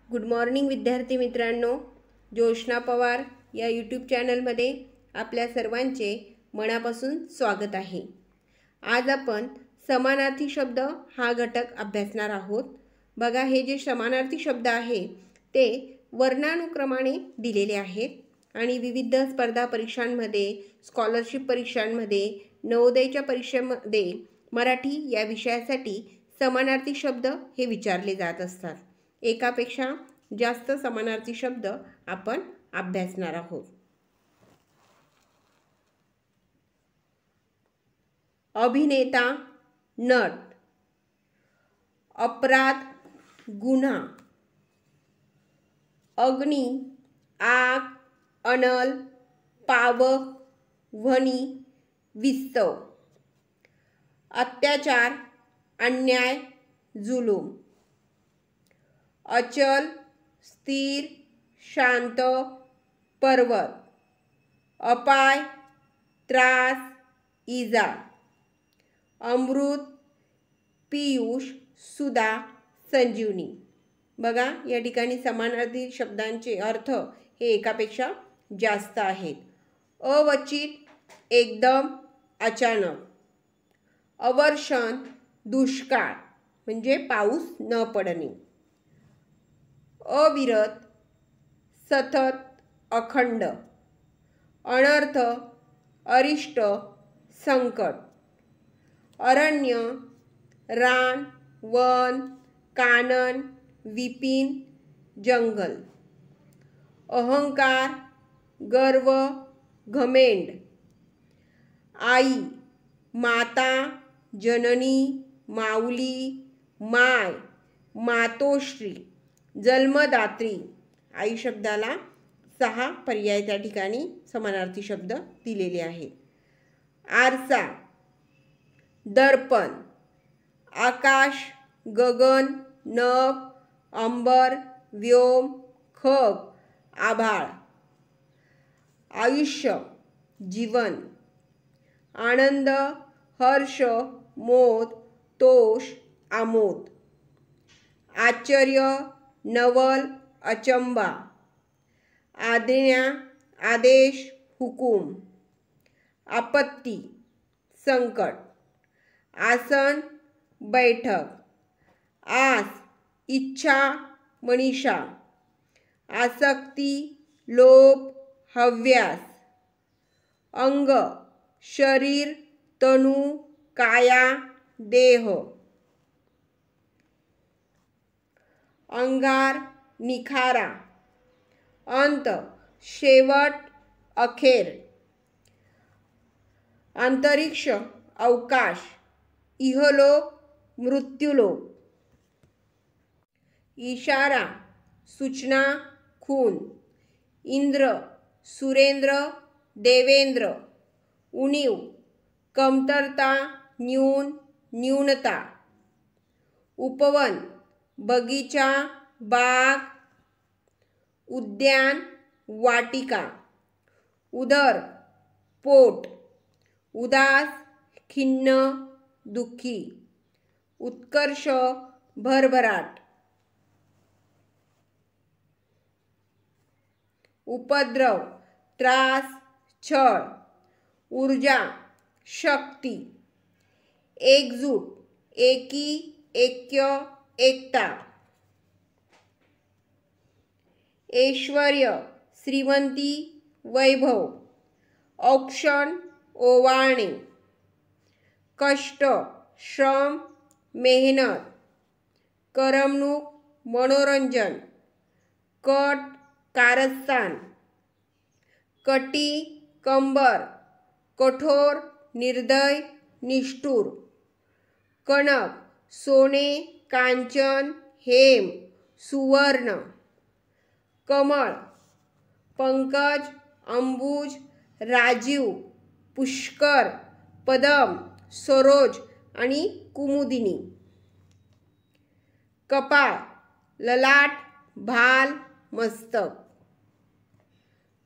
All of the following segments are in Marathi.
गुड मॉर्निंग विद्यार्थी मित्रांनो, जोशना पवार या यूट्यूब चॅनलमध्ये आपल्या सर्वांचे मनापासून स्वागत आहे। आज आपण समानार्थी शब्द हा घटक अभ्यासणार आहोत। बघा, हे जे समानार्थी शब्द आहे ते वर्णानुक्रमाने दिलेले आहेत आणि विविध स्पर्धा परीक्षांमध्ये, स्कॉलरशिप परीक्षांमध्ये, नवोदयच्या परीक्षेमध्ये मराठी या विषयासाठी समानार्थी शब्द हे विचारले जात असतात। एकापेक्षा जास्त समानार्थी शब्द आपण अभ्यासणार आहोत। अभिनेता, नट, अपराध, गुन्हा, अग्नी, आग, अनल, पावक, वनी, विस्तव, अत्याचार, अन्याय, जुलूम, अचल, स्थिर, शांत, पर्वत, अपाय, त्रास, इजा, अमृत, पीयूष, सुधा, संजीवनी। बघा, या ठिकाणी समानार्थी शब्दांचे अर्थ हे एकापेक्षा जास्त आहेत। अवचित, एकदम, अचानक, अवर्षण, दुष्काळ म्हणजे पाऊस न पडणे, अविरत, सतत, अखंड, अनर्थ, अरिष्ट, संकट, अरण्य, रान, वन, कानन, विपिन, जंगल, अहंकार, गर्व, घमेंड, आई, माता, जननी, माऊली, माय, मातोश्री, जन्मदात्री। आई शब्दाला 6 पर्याय त्या ठिकाणी समानार्थी शब्द दिलेले आहेत। आरसा, दर्पण, आकाश, गगन, नभ, अंबर, व्योम, खग, आभाळ, आयुष्य, जीवन, आनंद, हर्ष, मोद, तोष, आमोद, आश्चर्य, नवल, अचंबा, आज्ञा, आदेश, हुकूम, आपत्ती, संकट, आसन, बैठक, आस, इच्छा, मनीषा, आसक्ती, लोभ, हव्यास, अंग, शरीर, तनु, काया, देह, अंगार, निखारा, अंत, शेवट, अखेर, अंतरिक्ष, अवकाश, इहलोक, मृत्युलोक, इशारा, सूचना, खून, इंद्र, सुरेंद्र, देवेंद्र, उणीव, कमतरता, न्यून, न्यूनता, उपवन, बगीचा, बाग, उद्यान, वाटिका, उदर, पोट, उदास, खिन्न, दुःखी, उत्कर्ष, भरभराट, उपद्रव, त्रास, छळ, ऊर्जा, शक्ती, एकजूट, एकी, ऐक्य, एकता, ऐश्वर्य, श्रीमंती, वैभव, औक्षण, ओवाळणे, कष्ट, श्रम, मेहनत, करमणूक, मनोरंजन, कट, कारस्थान, कटी, कंबर, कठोर, निर्दय, निष्ठुर, कणक, सोने, कांचन, हेम, सुवर्ण, कमळ, पंकज, अंबुज, राजीव, पुष्कर, पदम, सरोज आणि कुमुदिनी, कपाळ, ललाट, भाल, मस्तक,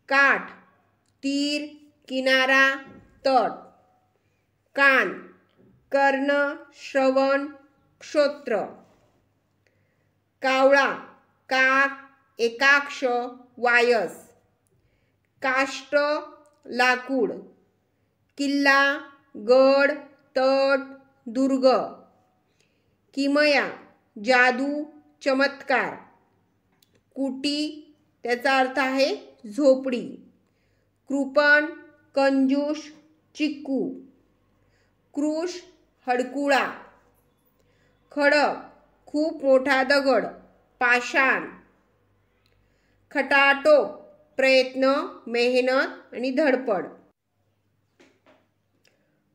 काठ, तीर, किनारा, तट, कान, कर्ण, श्रवण, श्रोत्र, कावळा, काक एकाक्ष वायस, काष्ट लाकूड, किल्ला गड तट दुर्ग, किमया जादू चमत्कार, कुटी त्याचा अर्थ आहे झोपडी, कृपण कंजूष चिक्कू, क्रूश हडकुळा, खडक खूप मोठा दगड पाषाण, खटाटोप प्रयत्न मेहनत आणि धडपड,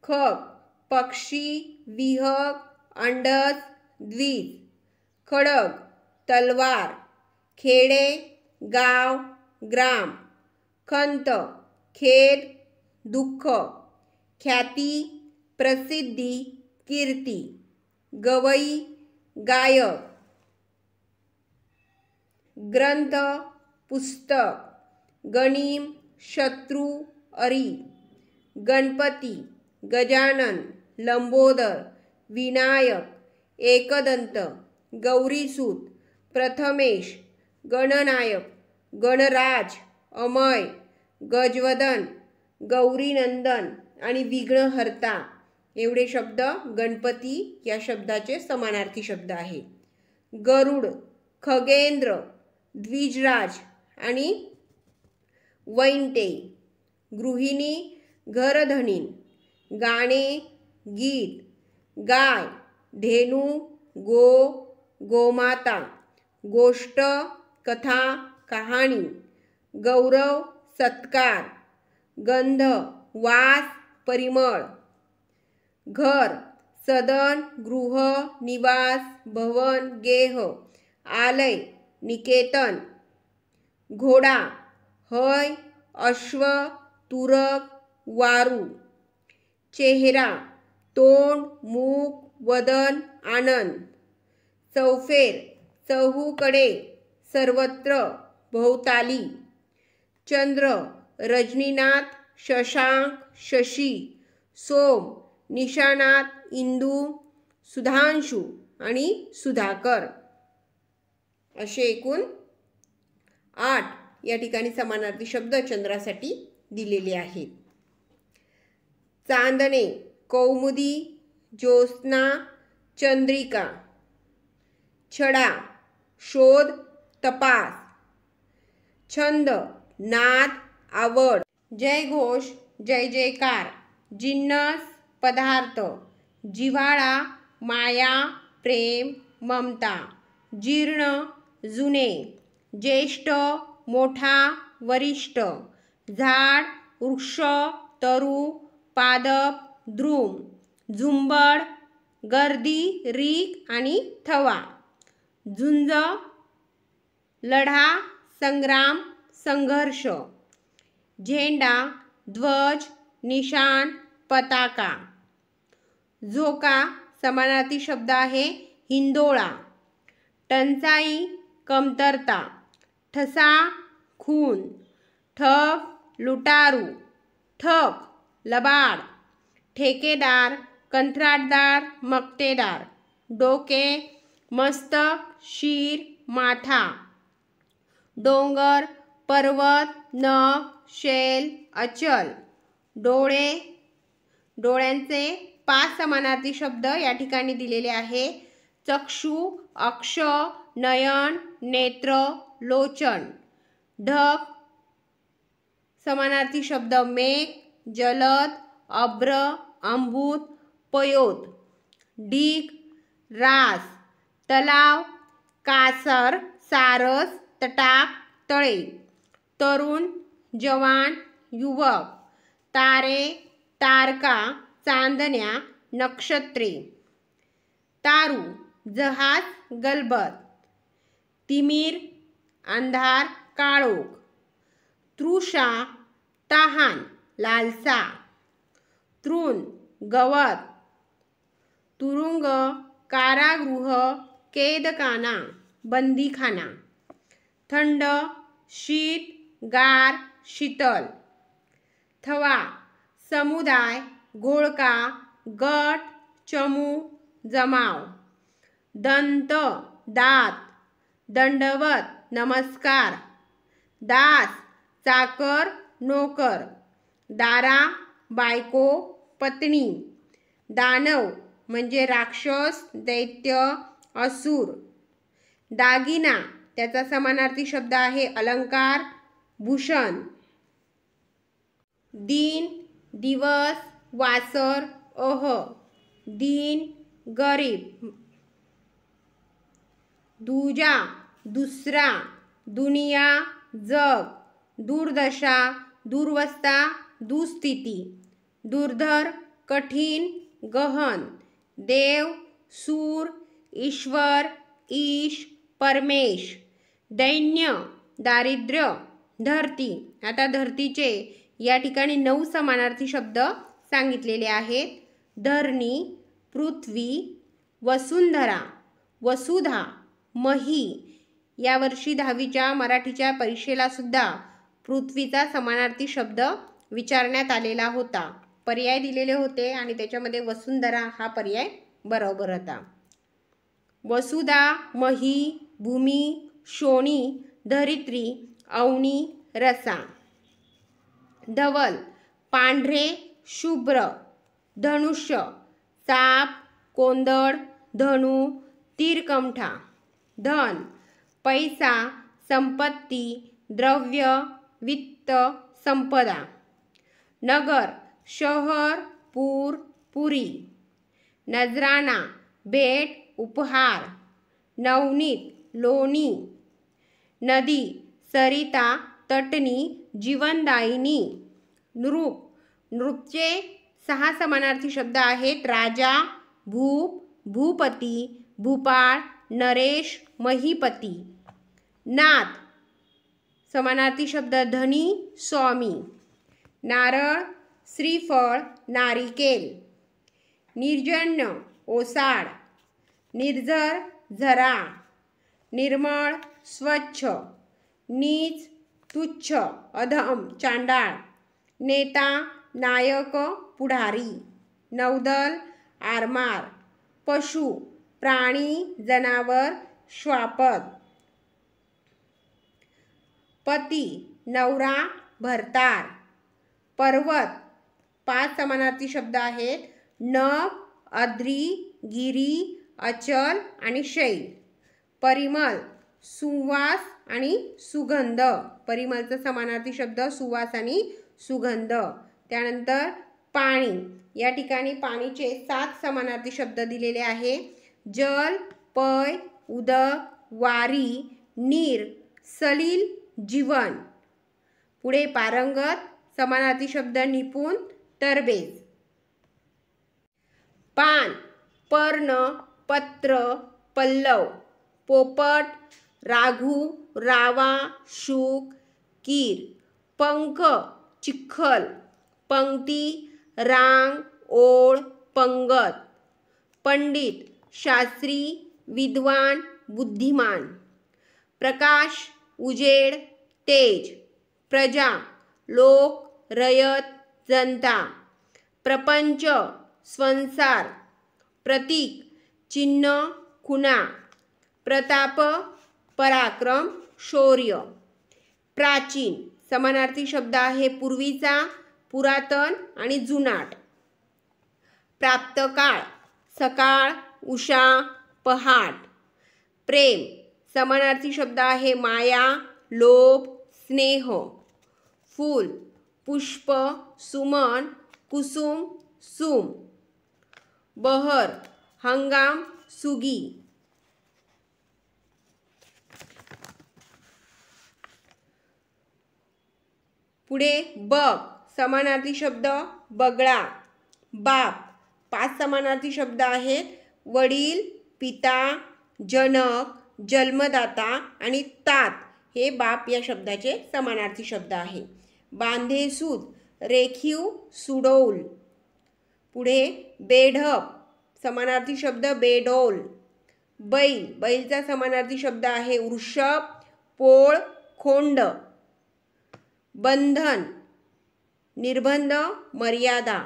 खग पक्षी विहग अंडज द्विज, खडग तलवार, खेडे गाव ग्राम, खंत खेद दुःख, ख्याती प्रसिद्धी कीर्ती, गवई गायक, ग्रंथ पुस्तक, गणिम शत्रू अरी, गणपती गजानन लंबोदर विनायक एकदंत, गौरीसूत प्रथमेश, गणनायक गणराज अमय, गजवदन गौरीनंदन आणि विघ्नहर्ता एवढे शब्द गणपती या शब्दाचे समानार्थी शब्द आहे. गरुड खगेंद्र द्विजराज आणि वैंटे, गृहिणी घरधनीन, गाणे गीत, गाय धेनू गो गोमाता, गोष्ट कथा कहाणी, गौरव सत्कार, गंध वास परिमळ, घर सदन गृह निवास भवन गेह, आलय निकेतन, घोडा हय अश्व तुरक वारू, चेहरा तोंड मुख वदन आनंद, चौफेर चहूकडे सर्वत्र भोवताली, चंद्र रजनीनाथ शशांक शशी, सोम निशानाथ इंदू सुधांशू आणि सुधाकर असे एकूण 8 या ठिकाणी समानार्थी शब्द चंद्रासाठी दिलेले आहेत. चांदणे कौमुदी ज्योत्स्ना चंद्रिका, छडा शोध तपास, छंद नाद आवड, जयघोष जय जयकार, जिन्नस पदार्थ, जिव्हाळा माया प्रेम ममता, जीर्ण जुने, ज्येष्ठ मोठा वरिष्ठ, झाड वृक्ष तरु पादप द्रुम, झुंबड गर्दी रीक आणि थवा, झुंज लढा संग्राम संघर्ष, झेंडा ध्वज निशाण पताका, झोका समानार्थी शब्द आहे हिंदोळा, टंचाई कमतरता, ठसा खून, ठग लुटारू, ठक लबाड, ठेकेदार कंत्राटदार मक्तेदार, डोके मस्तक शीर माथा, डोंगर पर्वत नख शैल अचल, डोळे डोळ्यांचे 5 समानार्थी शब्द या ठिकाणी दिलेले आहे. चक्षु अक्ष नयन नेत्र लोचन, ढग समानार्थी शब्द मेघ जलद अभ्र अंबूत पयोत, ढीग रास, तलाव कासर सारस तटाक तळे, तरुण जवान युवक, तारे तारका चांदण्या नक्षत्रे, तारू जहाज गलबत, तिमीर अंधार काळोख, तृषा तहान लालसा, तृण गवत, तुरुंग कारागृह कैदखाना बंदीखाना, थंड शीत गार शीतल, थवा समुदाय घोळका गट चमू जमाव, दंत दात, दंडवत नमस्कार, दास चाकर नोकर, दारा बायको पत्नी, दानव म्हणजे राक्षस दैत्य असुर, दागिना त्याचा समानार्थी शब्द आहे अलंकार भूषण, दिन दिवस वासर अह, दीन गरीब, दूजा दुसरा, दुनिया जग, दुर्दशा दुर्वस्था दुस्थिती, दुर्धर कठीण गहन, देव सूर ईश्वर ईश परमेश, दैन्य दारिद्र्य धरती। आता धरतीचे या ठिकाणी 9 समानार्थी शब्द सांगितलेले आहेत। धरणी पृथ्वी, वसुंधरा वसुधा, मही। यावर्षी 10वीच्या मराठीच्या परीक्षेला सुद्धा पृथ्वीचा समानार्थी शब्द विचारण्यात आलेला होता। पर्याय दिलेले होते आणि त्याच्यामध्ये वसुंधरा हा पर्याय बरोबर होता। वसुधा मही भूमी शोणी धरित्री अवनी रसा, धवल पांढरे शुभ्र, धनुष्य साप कोंदळ धनु तीरकमठा, धन पैसा संपत्ती द्रव्य वित्त संपदा, नगर शहर पूर पुरी, नजराना भेट उपहार, नवनीत लोणी, नदी सरिता तटनी जीवनदायिनी, नृप नृपचे 6 समानार्थी शब्द आहेत राजा भूप भूपती भूपाळ नरेश महीपती, नाथ समानार्थी शब्द धनी स्वामी, नारळ श्रीफळ नारिकेल, निर्जन्य ओसाड, निर्झर झरा, निर्मळ स्वच्छ, नीच तुच्छ अधम चांडाळ, नेता नायक पुढारी, नौदल आरमार, पशु प्राणी जनावर श्वापद, पती नवरा भरतार, पर्वत 5 समानार्थी शब्द आहेत नभ अद्री गिरी अचल आणि शैल, परिमल सुवास आणि सुगंध, परिमलचा समानार्थी शब्द सुवास आणि सुगंध। त्यानंतर पाणी या ठिकाणी पाणीचे 7 समानार्थी शब्द दिलेले आहे जल पय उदक वारी नीर सलील जीवन, पुढे पारंगत समानार्थी शब्द निपुण तरबेज, पान पर्ण पत्र पल्लव, पोपट राघू रावा शुक कीर, पंख चिखल, पंक्ती रांग ओळ पंगत, पंडित शास्त्री विद्वान बुद्धिमान, प्रकाश उजेड तेज, प्रजा लोक रयत जनता, प्रपंच संसार, प्रतीक चिन्ह खुणा, प्रताप पराक्रम शौर्य, प्राचीन समानार्थी शब्द आहे पूर्वीचा पुरातन आणि जुनाट, प्राप्तकाळ सकाळ उषा पहाट, प्रेम समानार्थी शब्द आहे माया लोभ स्नेह, फूल पुष्प सुमन कुसुम सुम, बहर हंगाम सुगी, पुढे बग समानार्थी शब्द बगळा, बाप 5 समानार्थी शब्द आहेत वडील पिता जनक जन्मदाता आणि तात हे बाप या शब्दाचे समानार्थी शब्द आहे, बांधेसूद रेखीव सुडौल, पुढे बेढप समानार्थी शब्द बेडौल, बैल बैलचा समानार्थी शब्द आहे वृषभ पोळ खोंड, बंधन निर्बंध मर्यादा,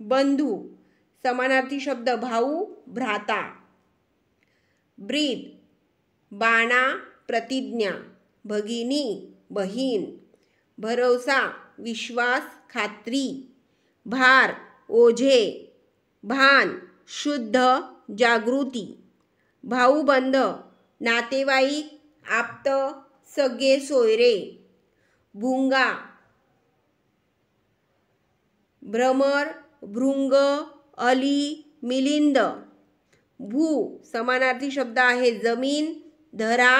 बंधू समानार्थी शब्द भाऊ भ्राता, ब्रीद बाणा प्रतिज्ञा, भगिनी बहीण, भरोसा विश्वास खात्री, भार ओझे, भान शुद्ध जागृती, भाऊबंध नातेवाईक आप्त सगळे सोयरे, भुंगा भ्रमर भृंग अली मिलिंद, भू समानार्थी शब्द आहे जमीन धरा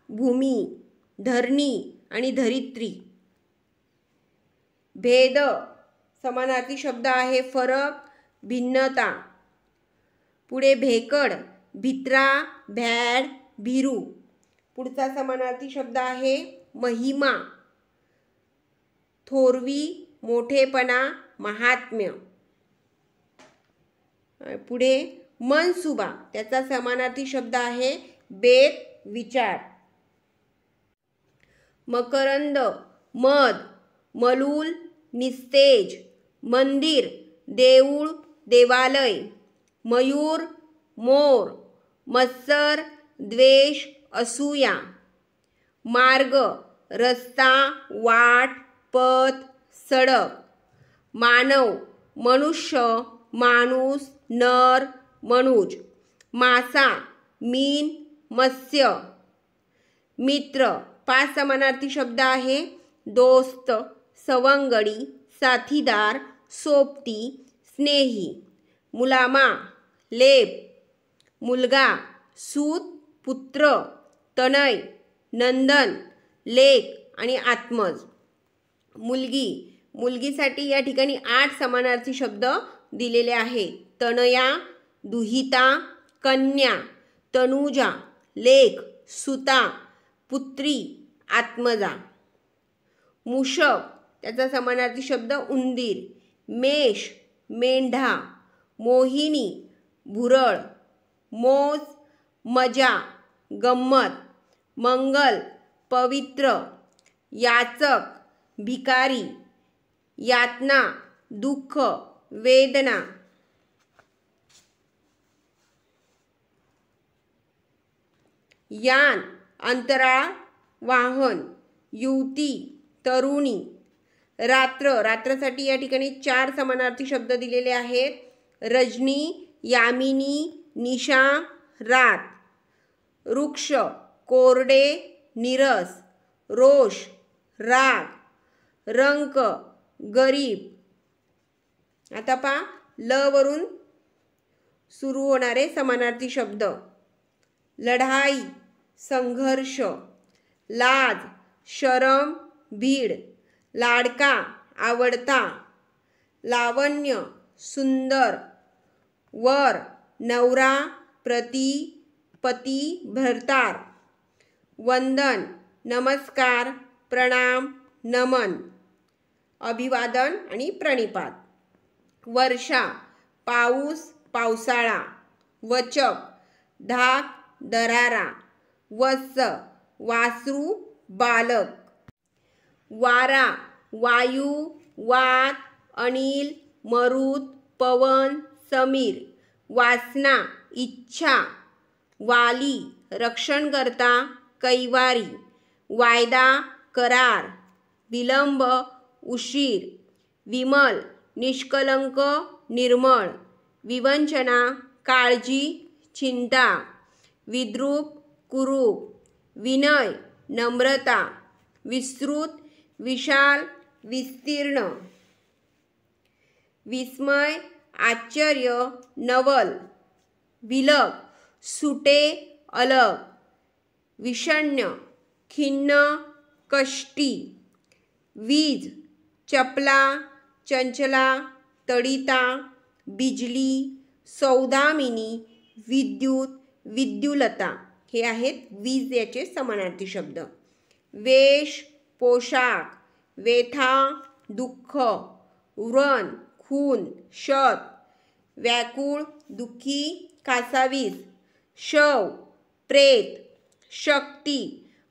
भूमी धरणी आणि धरित्री, भेद समानार्थी शब्द आहे फरक भिन्नता, पुढे भेकड भित्रा भॅड भिरू, पुढचा समानार्थी शब्द आहे महिमा, थोरवी मोठेपणा महात्म्य, पुढे मनसुबा त्याचा समानार्थी शब्द आहे बेत विचार, मकरंद मध मलूल निस्तेज, मंदिर देऊळ देवालय, मयूर मोर, मत्सर द्वेष असूया, मार्ग रस्ता वाट पथ सडक, मानव मनुष्य माणूस नर मनुज, मासा मीन मत्स्य, मित्र 5 समानार्थी शब्द आहे दोस्त सवंगडी साथीदार सोबती स्नेही, मुलामा लेप, मुलगा सूत पुत्र तनय नंदन लेक आणि आत्मज, मुलगी मुलगीसाठी या ठिकाणी 8 समानार्थी शब्द दिलेले आहेत तनया दुहिता कन्या तनुजा लेक सुता पुत्री आत्मजा, मूषक त्याचा समानार्थी शब्द उंदीर, मेष मेंढा, मोहिनी भुरळ, मोज मजा गंमत, मंगल पवित्र, याचक भिकारी, यातना दुःख वेदना, यान अंतराळ वाहन, युवती तरुणी, रात्र रात्रसाठी या ठिकाणी 4 समानार्थी शब्द दिलेले आहेत रजनी यामिनी निशा रात, वृक्ष कोरडे निरस, रोष राग, रंक गरीब. आता पहा ल वरून सुरू होणारे समानार्थी शब्द लढाई संघर्ष, लाज शरम भीड, लाडका आवडता, लावण्य सुंदर, वर नवरा प्रति पती भरतार, वंदन नमस्कार प्रणाम नमन, अभिवादन आणि प्रणिपात, वर्षा पाऊस पावसाळा, वचक धाक दरारा, वत्स वासरू बालक, वारा वायू वात अनिल मरुत पवन समीर, वासना इच्छा, वाली रक्षणकर्ता कैवारी, वायदा करार, विलंब उशीर, विमल निष्कलंक निर्मळ, विवंचना काळजी चिंता, विद्रूप कुरूप, विनय नम्रता, विस्तृत विशाल विस्तीर्ण, विस्मय आश्चर्य नवल, विलग सुटे अलग, विषण्ण खिन्न कष्टी, वीज चपला चंचला तडिता, बिजली सौदामिनी, विद्युत विद्युलता हे आहेत वीज याचे समानार्थी शब्द. वेश पोशाख, वेथा दुःख, व्रण खून शत, व्याकुळ दुःखी कासावीस, शव प्रेत, शक्ती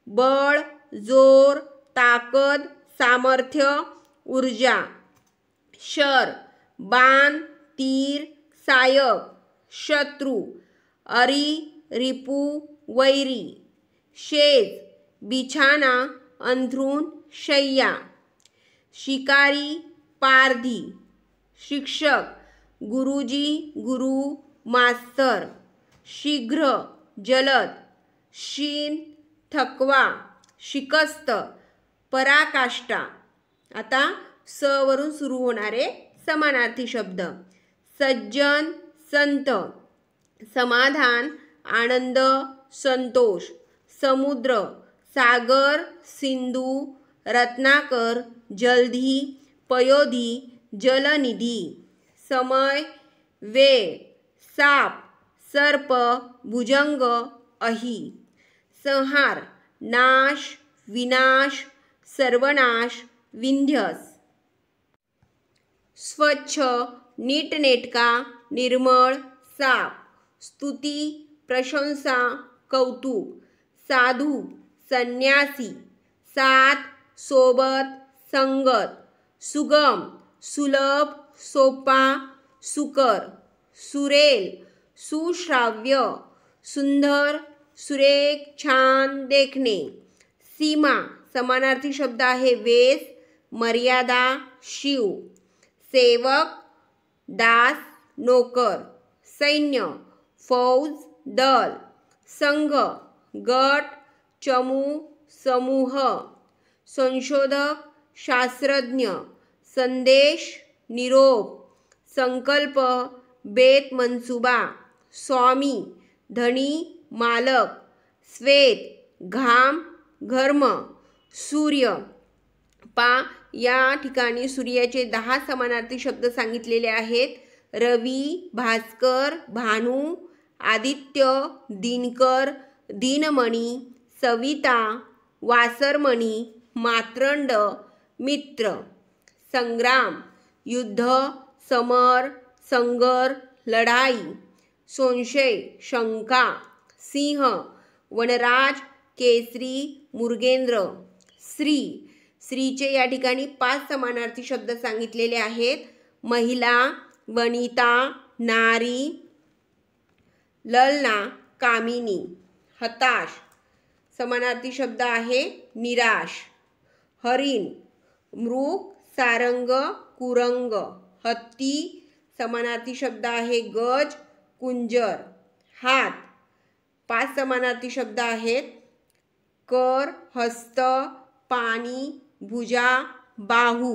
बळ जोर ताकद सामर्थ्य ऊर्जा, शर बाण तीर सायक, शत्रू अरी रिपू वैरी, शेज बिछाना अंथरूण शय्या, शिकारी पारधी, शिक्षक गुरुजी गुरु मास्तर, शीघ्र जलद, शीन थकवा, शिकस्त पराकाष्ठा। आता स वरून सुरू होणारे समानार्थी शब्द, सज्जन संत, समाधान आनंद संतोष, समुद्र सागर सिंधू, रत्नाकर जलधी पयोधी जलनिधी, समय वेळ, साप सर्प भुजंग अही, संहार नाश विनाश सर्वनाश विंध्यस, स्वच्छ नीटनेटका निर्मळ साफ, स्तुती प्रशंसा कौतुक, साधू संन्यासी, साथ सोबत संगत, सुगम सुलभ सोपा सुकर, सुरेल सुश्राव्य, सुंदर सुरेख छान देखणे, सीमा समानार्थी शब्द आहे वेस मर्यादा शिव, सेवक दास नोकर, सैन्य फौज दल, संघ गट चमू समूह, संशोधक शास्त्रज्ञ, संदेश निरोप, संकल्प बेत मनसुबा, स्वामी धनी मालक, श्वेत घाम घर्म, सूर्य। पा या ठिकाणी सूर्याचे 10 समानार्थी शब्द सांगितलेले आहेत। रवी भास्कर भानू, आदित्य दिनकर, दिनमणी, सविता वासरमणी, मात्रंड मित्र, संग्राम युद्ध समर संगर लढाई, संशय शंका, सिंह वनराज केसरी मुर्गेंद्र, श्री स्त्रीचे या ठिकाणी 5 समानार्थी शब्द सांगितलेले आहेत। महिला वनिता नारी, ललना कामिनी, हताश समानार्थी शब्द आहे निराश, हरिण मृग सारंग कुरंग, हत्ती समानार्थी शब्द आहे गज कुंजर, हात 5 समानार्थी शब्द आहेत कर हस्त पाणी भुजा बाहू,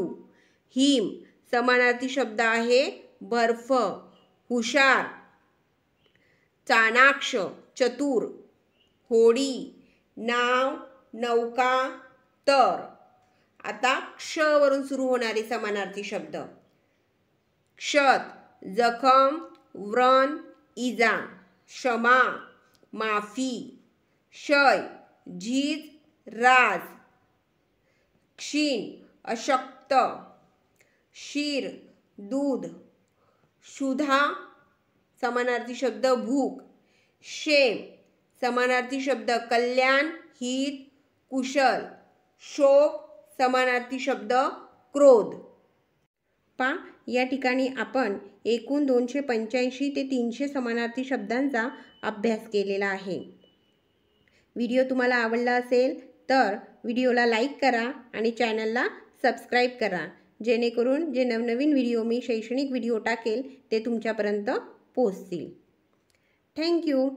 हिम समानार्थी शब्द आहे बर्फ हुशार, चाणाक्ष चतुर, होडी नाव नौका तर। आता क्ष वरून सुरू होणारे समानार्थी शब्द, क्षत जखम व्रण इजा, क्षमा माफी, क्षय झीज राज, क्षीण अशक्त, क्षीर दूध, क्षुधा समानार्थी शब्द भूक, क्षेम समानार्थी शब्द कल्याण हित कुशल, शोक समानार्थी शब्द क्रोध। पा या ठिकाणी आपण एकूण 285 ते 300 समानार्थी शब्दांचा अभ्यास केलेला आहे। व्हिडिओ तुम्हाला आवडला असेल तर व्हिडिओला लाईक करा आणि चॅनलला सबस्क्राईब करा, जेणेकरून जे नवनवीन व्हिडिओ मी शैक्षणिक व्हिडिओ टाकेल ते तुमच्यापर्यंत पोहोचतील। थँक्यू।